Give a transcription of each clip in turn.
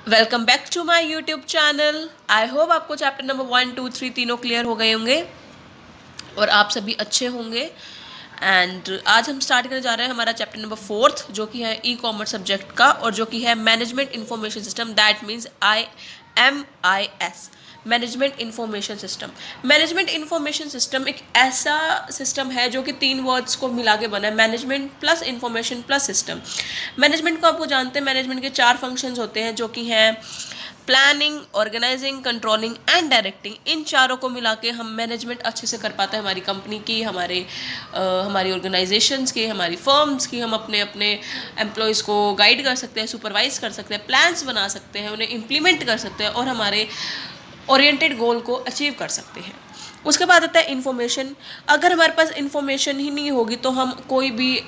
Welcome back to my YouTube channel. I hope आपको chapter number 1, 2, 3 तीनों clear हो गए होंगे और आप सभी अच्छे होंगे। एंड आज हम स्टार्ट करने जा रहे हैं हमारा चैप्टर नंबर 4 जो कि है ई कॉमर्स सब्जेक्ट का और जो कि है management information system. That means IMIS, management information system. Management information system एक ऐसा सिस्टम है जो कि 3 वर्ड्स को मिला के बना है, management plus information plus system. Management को आपको जानते हैं, मैनेजमेंट के 4 फंक्शंस होते हैं जो कि हैं planning, organising, controlling and directing. इन चारों को मिला के हम मैनेजमेंट अच्छे से कर पाते हैं हमारी कंपनी की, हमारी ऑर्गेनाइजेशंस की, हमारी फर्म्स की। हम अपने अपने एम्प्लॉयज़ को गाइड कर सकते हैं, सुपरवाइज कर सकते हैं, प्लान्स बना सकते हैं, उन्हें इम्प्लीमेंट कर सकते हैं और हमारे ओरिएंटेड गोल को अचीव कर सकते हैं। उसके बाद आता है इन्फॉर्मेशन। अगर हमारे पास इन्फॉर्मेशन ही नहीं होगी तो हम कोई भी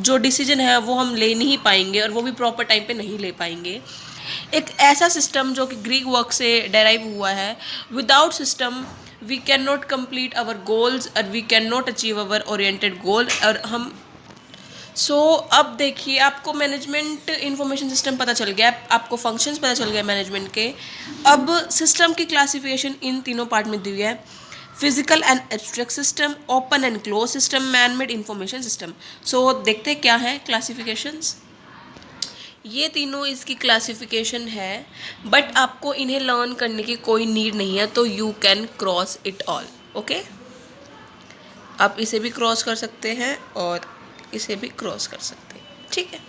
जो डिसीजन है वो हम ले नहीं पाएंगे और वो भी प्रॉपर टाइम पे नहीं ले पाएंगे। एक ऐसा सिस्टम जो कि ग्रीक वर्क से डेराइव हुआ है। Without system we can not complete our goals और we can not achieve our oriented goal. और हम अब देखिए, आपको मैनेजमेंट इंफॉर्मेशन सिस्टम पता चल गया, आपको फंक्शंस पता चल गया मैनेजमेंट के। अब सिस्टम की क्लासिफिकेशन इन तीनों पार्ट में दी हुई है। Physical and abstract system, open and close system, man made information system. देखते हैं क्या है क्लासिफिकेशंस। ये तीनों इसकी क्लासिफिकेशन है, बट आपको इन्हें लर्न करने की कोई नीड नहीं है, तो you can cross it all. Okay, आप इसे भी क्रॉस कर सकते हैं और इसे भी क्रॉस कर सकते हैं, ठीक है।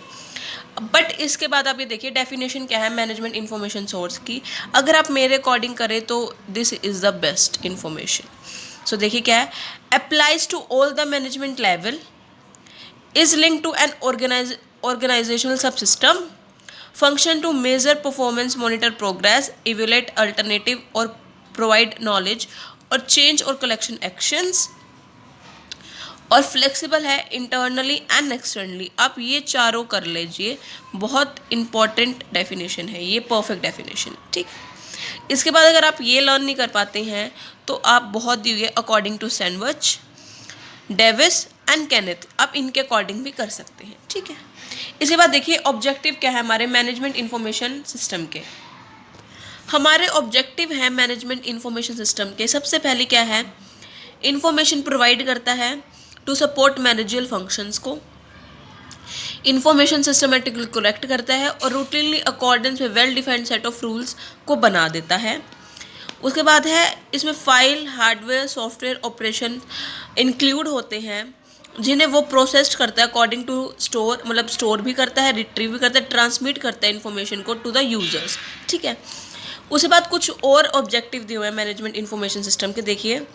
बट इसके बाद आप ये देखिए डेफिनेशन क्या है मैनेजमेंट इंफॉर्मेशन सोर्स की। अगर आप मेरे अकॉर्डिंग करें तो this is the best information. So देखिए क्या है, applies to all the management level, is link to an organizational subsystem, function to measure performance, monitor progress, evaluate alternative or provide knowledge और change और collection actions, और flexible है internally and externally. आप ये चारों कर लीजिए, बहुत इंपॉर्टेंट डेफिनेशन है ये, परफेक्ट डेफिनेशन, ठीक। इसके बाद अगर आप ये लर्न नहीं कर पाते हैं तो आप बहुत दिए according to Sandwich, Davis and Kenneth, आप इनके अकॉर्डिंग भी कर सकते हैं, ठीक है। इसके बाद देखिए ऑब्जेक्टिव क्या है हमारे मैनेजमेंट इंफॉर्मेशन सिस्टम के। हमारे ऑब्जेक्टिव है मैनेजमेंट इंफॉर्मेशन सिस्टम के, सबसे पहले क्या है, इंफॉर्मेशन प्रोवाइड करता है टू सपोर्ट मैनेजरियल फंक्शंस को, इंफॉर्मेशन सिस्टमेटिकली कलेक्ट करता है और रूटीनली अकॉर्डेंस में well defined set of rules को बना देता है। उसके बाद है इसमें file, hardware, software operation include होते हैं जिन्हें वो प्रोसेस करता है अकॉर्डिंग टू स्टोर, मतलब स्टोर भी करता है, रिट्रीव भी करता है, ट्रांसमिट करता है इन्फॉर्मेशन को टू द यूजर्स, ठीक है। उसके बाद कुछ और ऑब्जेक्टिव दिए हुए हैं मैनेजमेंट इंफॉर्मेशन सिस्टम के। देखिए,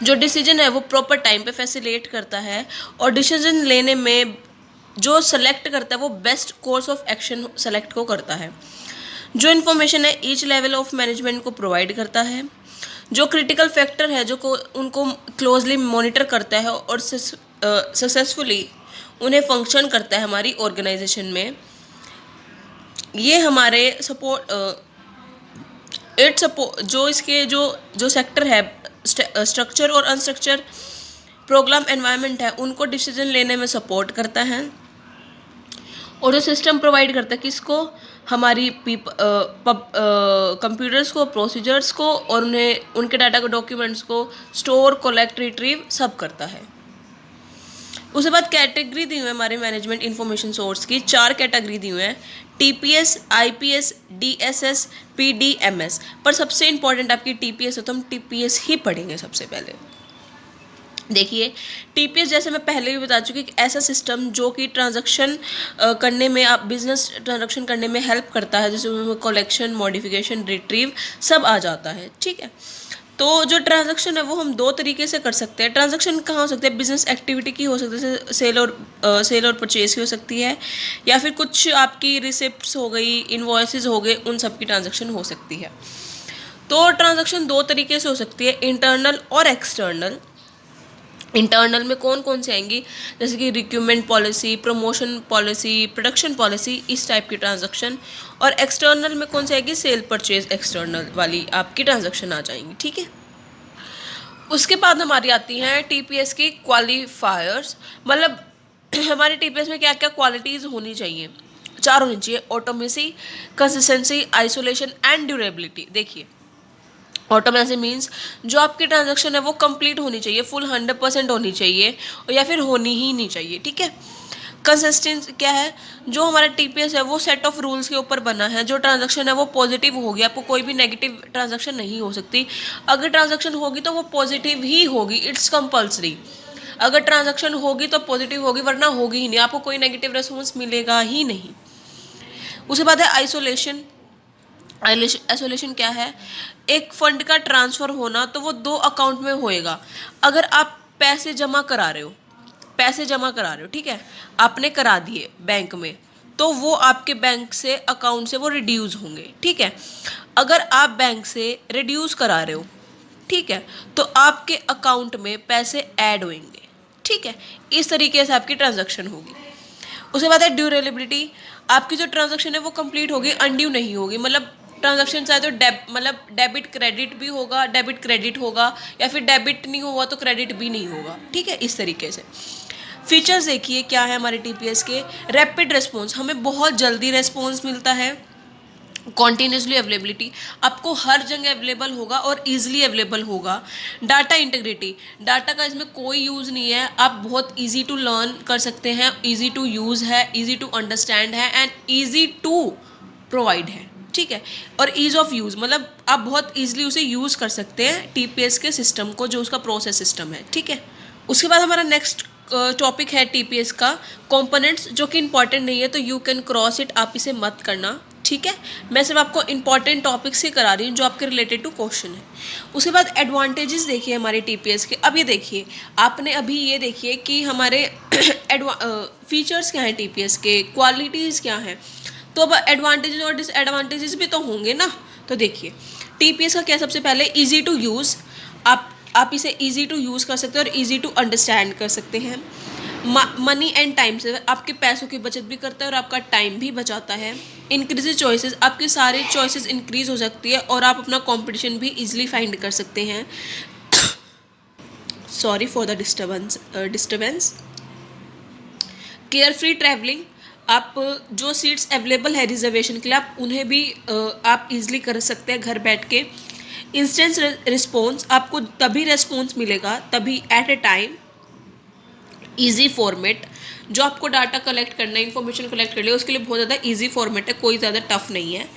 जो डिसीजन है वो प्रॉपर टाइम पे फैसिलिटेट करता है और डिसीजन लेने में जो सेलेक्ट करता है वो best course of action select को करता है। जो इन्फॉर्मेशन है ईच लेवल ऑफ मैनेजमेंट को प्रोवाइड करता है। जो क्रिटिकल फैक्टर है जो को उनको क्लोजली मॉनिटर करता है और सक्सेसफुली उन्हें फंक्शन करता है हमारी ऑर्गेनाइजेशन में। ये हमारे जो इसके जो सेक्टर है, स्ट्रक्चर और अनस्ट्रक्चर प्रोग्राम एनवायरनमेंट है, उनको डिसीजन लेने में सपोर्ट करता है। और जो सिस्टम प्रोवाइड करता है किसको, हमारी कंप्यूटर्स को, प्रोसीजर्स को, और उन्हें उनके डाटा को, डॉक्यूमेंट्स को स्टोर, कलेक्ट, रिट्रीव सब करता है। उसके बाद कैटेगरी दी हुई है हमारे मैनेजमेंट इंफॉर्मेशन सोर्स की, 4 कैटेगरी दी हुई हैं, TPS, IPS, DSS, PDMS। पर सबसे इंपॉर्टेंट आपकी TPS है तो हम TPS ही पढ़ेंगे सबसे पहले। देखिए, TPS जैसे मैं पहले भी बता चुकी, एक ऐसा सिस्टम जो कि ट्रांजैक्शन करने में, आप बिजनेस ट्रांजैक्शन करने में हेल्प करता है, जैसे कलेक्शन, मॉडिफिकेशन, रिट्रीव सब आ जाता है, ठीक है। तो जो ट्रांजैक्शन है वो हम 2 तरीके से कर सकते हैं। ट्रांजैक्शन कहाँ हो सकते हैं, बिजनेस एक्टिविटी की हो सकती है, सेल और परचेज की हो सकती है, या फिर कुछ आपकी रिसिप्ट्स हो गई, इनवॉइसेस हो गए, उन सब की ट्रांजैक्शन हो सकती है। तो ट्रांजैक्शन 2 तरीके से हो सकती है, इंटरनल और एक्सटर्नल। इंटरनल में कौन कौन से आएंगी, जैसे कि recruitment policy, promotion policy, production policy, इस टाइप की ट्रांजैक्शन। और एक्सटर्नल में कौन सी आएगी, सेल परचेज एक्सटर्नल वाली आपकी ट्रांजैक्शन आ जाएंगी, ठीक है। उसके बाद हमारी आती हैं TPS की क्वालिफायर्स, मतलब हमारे TPS में क्या क्या क्वालिटीज़ होनी चाहिए। चार होनी चाहिए, ऑटोमेसी, कंसिस्टेंसी, आइसोलेशन एंड ड्यूरेबिलिटी। देखिए ऑटोमेसी मीन्स जो आपकी ट्रांजैक्शन है वो कंप्लीट होनी चाहिए, फुल 100% होनी चाहिए, और या फिर होनी ही नहीं चाहिए, ठीक है। कंसिस्टेंस क्या है, जो हमारा टीपीएस है वो सेट ऑफ रूल्स के ऊपर बना है, जो ट्रांजैक्शन है वो पॉजिटिव होगी, आपको कोई भी नेगेटिव ट्रांजैक्शन नहीं हो सकती। अगर ट्रांजैक्शन होगी तो वो पॉजिटिव ही होगी, इट्स कंपल्सरी। अगर ट्रांजैक्शन होगी तो पॉजिटिव होगी, वरना होगी ही नहीं, आपको कोई नेगेटिव रेस्पॉन्स मिलेगा ही नहीं। उसके बाद है आइसोलेशन। आइसोलेशन क्या है, एक फंड का ट्रांसफ़र होना तो वो दो अकाउंट में होएगा। अगर आप पैसे जमा करा रहे हो, ठीक है, आपने करा दिए बैंक में, तो वो आपके बैंक से अकाउंट से वो रिड्यूस होंगे, ठीक है। अगर आप बैंक से रिड्यूस करा रहे हो, ठीक है, तो आपके अकाउंट में पैसे ऐड होंगे, ठीक है। इस तरीके से आपकी ट्रांजैक्शन होगी। उसके बाद है ड्यूरेबिलिटी। आपकी जो ट्रांजैक्शन है वो कंप्लीट होगी, अनड्यू नहीं होगी। मतलब ट्रांजैक्शन चाहे तो डेबिट क्रेडिट भी होगा, डेबिट क्रेडिट होगा, या फिर डेबिट नहीं हुआ तो क्रेडिट भी नहीं होगा, ठीक है। इस तरीके से फीचर्स देखिए क्या है हमारे टीपीएस के। रैपिड रिस्पॉन्स, हमें बहुत जल्दी रिस्पॉन्स मिलता है। कॉन्टीन्यूसली अवेलेबिलिटी, आपको हर जगह अवेलेबल होगा और ईजिली अवेलेबल होगा। डाटा इंटीग्रिटी, डाटा का इसमें कोई यूज़ नहीं है, आप बहुत ईजी टू लर्न कर सकते हैं, ईजी टू यूज़ है, ईजी टू अंडरस्टैंड है एंड ईजी टू प्रोवाइड है, ठीक है। और ईज़ ऑफ यूज़ मतलब आप बहुत ईजिली उसे यूज़ कर सकते हैं टीपीएस के सिस्टम को, जो उसका प्रोसेस सिस्टम है, ठीक है। उसके बाद हमारा नेक्स्ट टॉपिक है टीपीएस का कंपोनेंट्स, जो कि इंपॉर्टेंट नहीं है, तो यू कैन क्रॉस इट, आप इसे मत करना, ठीक है। मैं सिर्फ आपको इंपॉर्टेंट टॉपिक्स ही करा रही हूँ जो आपके रिलेटेड टू क्वेश्चन है। उसके बाद एडवांटेजेस देखिए हमारे टीपीएस के। अब ये देखिए, आपने अभी ये देखिए कि हमारे फीचर्स क्या हैं टीपीएस के, क्वालिटीज़ क्या हैं, तो अब एडवांटेजेस और डिसएडवांटेजेस भी तो होंगे ना। तो देखिए टीपीएस का क्या, सबसे पहले ईजी टू यूज़, आप इसे ईजी टू यूज़ कर सकते हैं और ईजी टू अंडरस्टैंड कर सकते हैं। मनी एंड टाइम से आपके पैसों की बचत भी करता है और आपका टाइम भी बचाता है। इंक्रीज चॉइसेस, आपकी सारी चॉइसेस इंक्रीज हो सकती है और आप अपना कंपटीशन भी इजीली फाइंड कर सकते हैं। Sorry for the disturbance. Care free travelling, आप जो सीट्स अवेलेबल है रिजर्वेशन के लिए, आप उन्हें भी आप इजीली कर सकते हैं घर बैठ के। इंस्टेंट रिस्पॉन्स, आपको तभी रिस्पॉन्स मिलेगा, तभी at a time. Easy format, जो आपको डाटा कलेक्ट करना है, इन्फॉर्मेशन कलेक्ट कर लिया, उसके लिए बहुत ज़्यादा ईजी फॉर्मेट है, कोई ज़्यादा टफ नहीं है।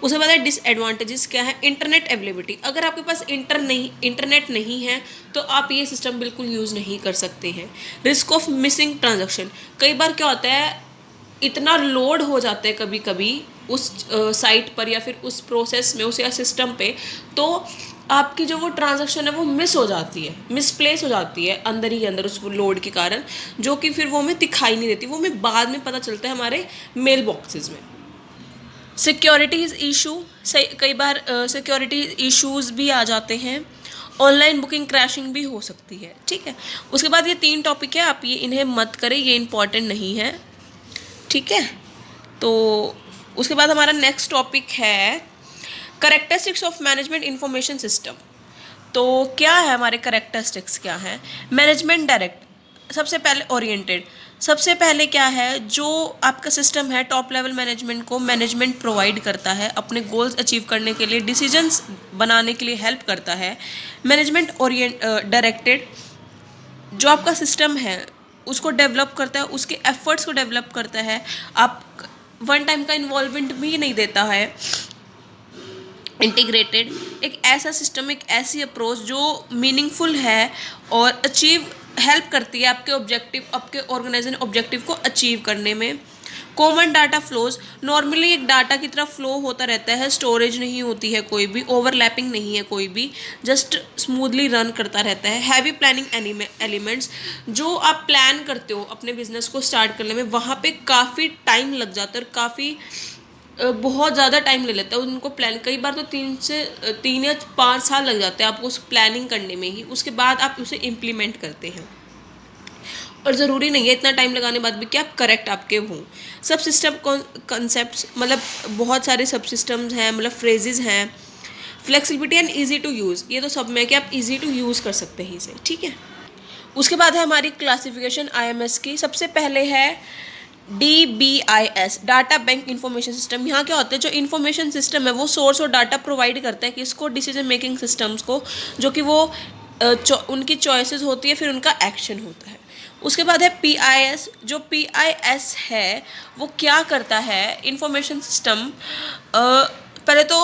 उसके बाद डिसएडवांटेजेस क्या है, इंटरनेट अवेलेबिलिटी, अगर आपके पास इंटरनेट नहीं है तो आप ये सिस्टम बिल्कुल यूज़ नहीं कर सकते हैं। रिस्क ऑफ मिसिंग ट्रांजैक्शन, कई बार क्या होता है, इतना लोड हो जाता है कभी कभी उस साइट पर या फिर उस प्रोसेस में, उस या सिस्टम पे, तो आपकी जो वो ट्रांजैक्शन है वो मिस हो जाती है, मिसप्लेस हो जाती है अंदर ही अंदर उस लोड के कारण, जो कि फिर वो हमें दिखाई नहीं देती, वो हमें बाद में पता चलता है हमारे मेल बॉक्सेस में। सिक्योरिटीज़ इशू, कई बार सिक्योरिटी इश्यूज़ भी आ जाते हैं। ऑनलाइन बुकिंग क्रैशिंग भी हो सकती है, ठीक है। उसके बाद ये 3 टॉपिक है, आप ये इन्हें मत करें, ये इंपॉर्टेंट नहीं है, ठीक है। तो उसके बाद हमारा नेक्स्ट टॉपिक है characteristics of management information system. तो क्या है हमारे करेक्टरिस्टिक्स, क्या है। मैनेजमेंट डायरेक्ट, सबसे पहले ओरिएंटेड, सबसे पहले क्या है, जो आपका सिस्टम है टॉप लेवल मैनेजमेंट को मैनेजमेंट प्रोवाइड करता है, अपने गोल्स अचीव करने के लिए, डिसीजंस बनाने के लिए हेल्प करता है। मैनेजमेंट डायरेक्टेड, जो आपका सिस्टम है उसको डेवलप करता है, उसके एफर्ट्स को डेवलप करता है, आप वन टाइम का इन्वॉल्वमेंट भी नहीं देता है। इंटीग्रेटेड, एक ऐसा सिस्टम, एक ऐसी अप्रोच जो मीनिंगफुल है और हेल्प करती है आपके ऑब्जेक्टिव, आपके ऑर्गेनाइजेशन ऑब्जेक्टिव को अचीव करने में। कॉमन डाटा फ्लोज, नॉर्मली एक डाटा की तरह फ्लो होता रहता है, स्टोरेज नहीं होती है कोई भी, ओवरलैपिंग नहीं है कोई भी, जस्ट स्मूथली रन करता रहता है। हैवी प्लानिंग एलिमेंट्स, जो आप प्लान करते हो अपने बिजनेस को स्टार्ट करने में, वहाँ पे काफ़ी टाइम लग जाता है और काफ़ी बहुत ज़्यादा टाइम ले लेता है उनको प्लान, कई बार तो 3 या 5 साल लग जाते हैं आपको उस प्लानिंग करने में ही, उसके बाद आप उसे इम्प्लीमेंट करते हैं। और ज़रूरी नहीं है इतना टाइम लगाने बाद भी कि आप करेक्ट आपके हों। सब सिस्टम कॉन्सेप्ट्स, मतलब बहुत सारे सब सिस्टम्स हैं, मतलब फ्रेजेस हैं। Flexibility and easy to use, ये तो सब में है कि आप ईजी टू यूज़ कर सकते हैं इसे, ठीक है। उसके बाद है हमारी क्लासिफिकेशन IMS की। सबसे पहले है DBIS data bank information system. यहाँ क्या होता है, जो इंफॉर्मेशन सिस्टम है वो सोर्स और डाटा प्रोवाइड करता है कि इसको डिसीजन मेकिंग सिस्टम्स को, जो कि वो उनकी चॉइसेस होती है, फिर उनका एक्शन होता है। उसके बाद है PIS। जो PIS है वो क्या करता है, इंफॉर्मेशन सिस्टम पहले तो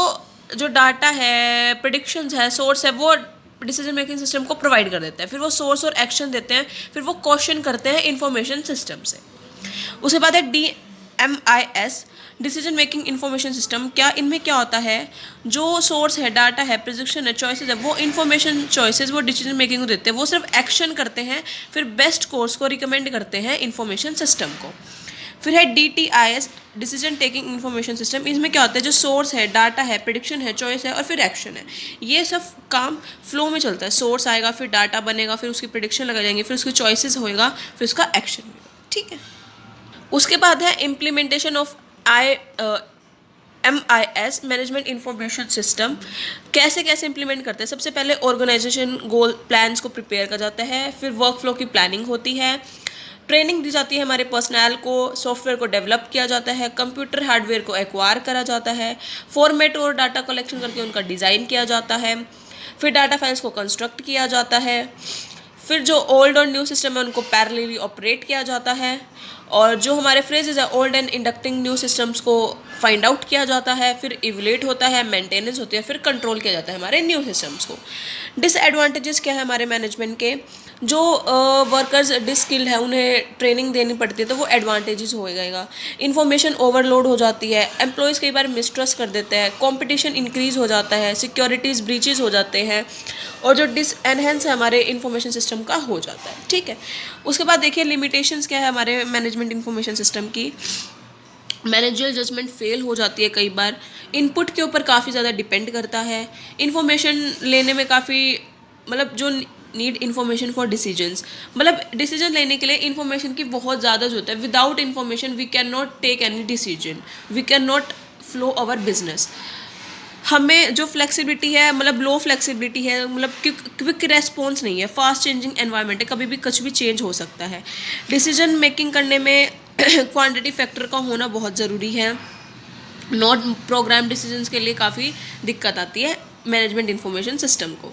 जो डाटा है, प्रेडिक्शंस है, सोर्स है, वो डिसीजन मेकिंग सिस्टम को प्रोवाइड कर देता है, फिर वो सोर्स और एक्शन देते हैं, फिर वो क्वेश्चन करते हैं इंफॉर्मेशन सिस्टम से। उसके बाद है DMIS decision making information system. क्या इनमें क्या होता है, जो सोर्स है, डाटा है, प्रेडिक्शन है, चॉइसेस है, वो इंफॉर्मेशन चॉइसेस वो डिसीजन मेकिंग को देते हैं, वो सिर्फ एक्शन करते हैं, फिर बेस्ट कोर्स को रिकमेंड करते हैं इंफॉर्मेशन सिस्टम को। फिर है DTIS decision taking information system. इसमें क्या होता है, जो सोर्स है, डाटा है, प्रेडिक्शन है, चॉइस है और फिर एक्शन है, ये सब काम फ्लो में चलता है। सोर्स आएगा, फिर डाटा बनेगा, फिर उसकी प्रेडिक्शन लगा जाएंगे, फिर उसकी चॉइसेस होएगा, फिर उसका एक्शन होगा, ठीक है। उसके बाद है implementation of MIS management information system. कैसे कैसे इंप्लीमेंट करते हैं, सबसे पहले ऑर्गेनाइजेशन गोल प्लान्स को प्रिपेयर किया जाता है, फिर वर्क फ्लो की प्लानिंग होती है, ट्रेनिंग दी जाती है हमारे पर्सनल को, सॉफ्टवेयर को डेवलप किया जाता है, कंप्यूटर हार्डवेयर को एक्वायर करा जाता है, फॉर्मेट और डाटा कलेक्शन करके उनका डिज़ाइन किया जाता है, फिर डाटा फाइल्स को कंस्ट्रक्ट किया जाता है, फिर जो ओल्ड और न्यू सिस्टम है उनको पैरेलली ऑपरेट किया जाता है, और जो हमारे फ्रेजेस है old and inducting new systems को फाइंड आउट किया जाता है, फिर इवलेट होता है, मेंटेनेंस होती है, फिर कंट्रोल किया जाता है हमारे न्यू सिस्टम्स को। डिसएडवांटेजेस क्या है हमारे मैनेजमेंट के, जो वर्कर्स डिस्किल्ड है उन्हें ट्रेनिंग देनी पड़ती है, तो वो एडवांटेजेस होएगा। इन्फॉर्मेशन ओवरलोड हो जाती है, एम्प्लॉयज़ कई बार मिसट्रस्ट कर देते हैं, कंपटीशन इंक्रीज़ हो जाता है, सिक्योरिटीज़ ब्रीचेस हो जाते हैं, और जो डिसएनहेंस है हमारे इंफॉर्मेशन सिस्टम का हो जाता है, ठीक है। उसके बाद देखिए लिमिटेशंस क्या है हमारे मैनेजमेंट इंफॉर्मेशन सिस्टम की। मैनेजरियल जजमेंट फेल हो जाती है कई बार, इनपुट के ऊपर काफ़ी ज़्यादा डिपेंड करता है, इन्फॉर्मेशन लेने में काफ़ी मतलब जो नीड इन्फॉर्मेशन फॉर डिसीजंस, मतलब डिसीजन लेने के लिए इन्फॉर्मेशन की बहुत ज़्यादा जरूरत है। Without information we can not take any decision, we can not flow our business. हमें जो फ्लेक्सिबिलिटी है, मतलब लो फ्लेक्सिबिलिटी है, मतलब क्विक रेस्पॉन्स नहीं है, फास्ट चेंजिंग एनवायरनमेंट है, कभी भी कुछ भी चेंज हो सकता है। डिसीजन मेकिंग करने में क्वांटिटी फैक्टर का होना बहुत ज़रूरी है। नॉट प्रोग्राम डिसीजंस के लिए काफ़ी दिक्कत आती है मैनेजमेंट इंफॉर्मेशन सिस्टम को।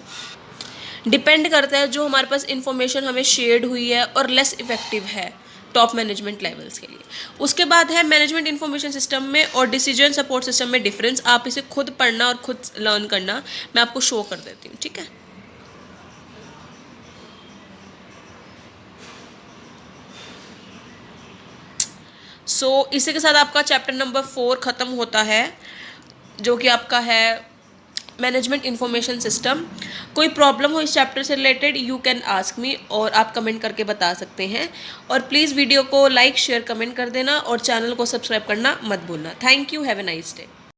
डिपेंड करता है जो हमारे पास इंफॉर्मेशन हमें शेयर्ड हुई है और लेस इफेक्टिव है टॉप मैनेजमेंट लेवल्स के लिए। उसके बाद है मैनेजमेंट इंफॉर्मेशन सिस्टम में और डिसीजन सपोर्ट सिस्टम में डिफरेंस। आप इसे खुद पढ़ना और खुद लर्न करना, मैं आपको शो कर देती हूँ, ठीक है। सो इसी के साथ आपका चैप्टर नंबर 4 ख़त्म होता है, जो कि आपका है मैनेजमेंट इंफॉर्मेशन सिस्टम। कोई प्रॉब्लम हो इस चैप्टर से related, you can ask me, और आप कमेंट करके बता सकते हैं। और प्लीज़ वीडियो को लाइक, शेयर, कमेंट कर देना, और चैनल को सब्सक्राइब करना मत भूलना। Thank you, have a nice day.